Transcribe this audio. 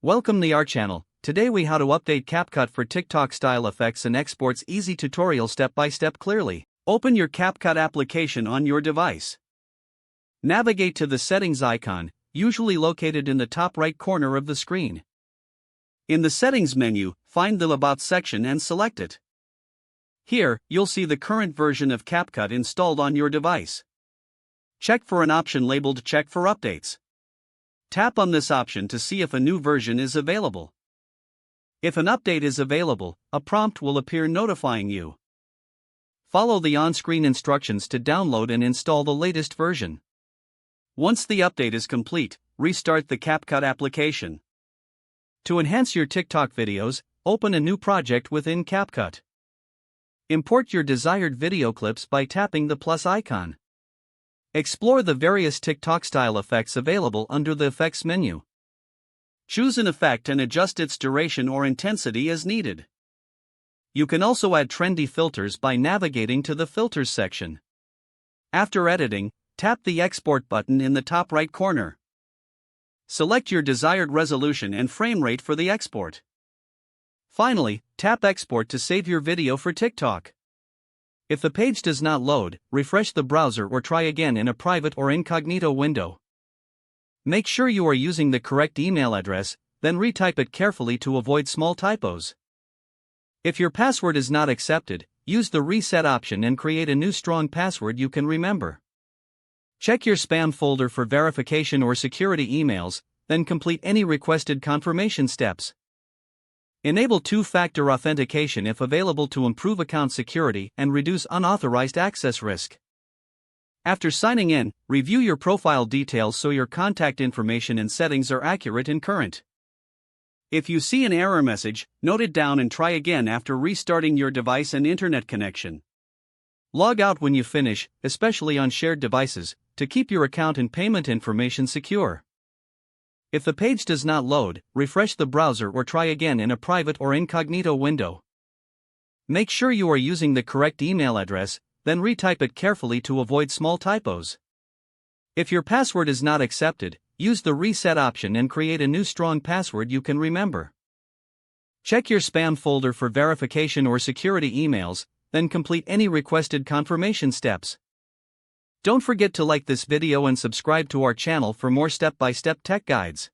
Welcome to our channel. Today we how to update CapCut for TikTok style effects and exports. Easy tutorial step by step clearly. Open your CapCut application on your device. Navigate to the settings icon, usually located in the top right corner of the screen. In the settings menu, find the About section and select it. Here, you'll see the current version of CapCut installed on your device. Check for an option labeled Check for Updates. Tap on this option to see if a new version is available. If an update is available, a prompt will appear notifying you. Follow the on-screen instructions to download and install the latest version. Once the update is complete, restart the CapCut application. To enhance your TikTok videos, open a new project within CapCut. Import your desired video clips by tapping the plus icon. Explore the various TikTok style effects available under the Effects menu. Choose an effect and adjust its duration or intensity as needed. You can also add trendy filters by navigating to the Filters section. After editing, tap the Export button in the top right corner. Select your desired resolution and frame rate for the export. Finally, tap Export to save your video for TikTok. If the page does not load, refresh the browser or try again in a private or incognito window. Make sure you are using the correct email address, then retype it carefully to avoid small typos. If your password is not accepted, use the reset option and create a new strong password you can remember. Check your spam folder for verification or security emails, then complete any requested confirmation steps. Enable two-factor authentication if available to improve account security and reduce unauthorized access risk. After signing in, review your profile details so your contact information and settings are accurate and current. If you see an error message, note it down and try again after restarting your device and internet connection. Log out when you finish, especially on shared devices, to keep your account and payment information secure. If the page does not load, refresh the browser or try again in a private or incognito window. Make sure you are using the correct email address, then retype it carefully to avoid small typos. If your password is not accepted, use the reset option and create a new strong password you can remember. Check your spam folder for verification or security emails, then complete any requested confirmation steps. Don't forget to like this video and subscribe to our channel for more step-by-step tech guides.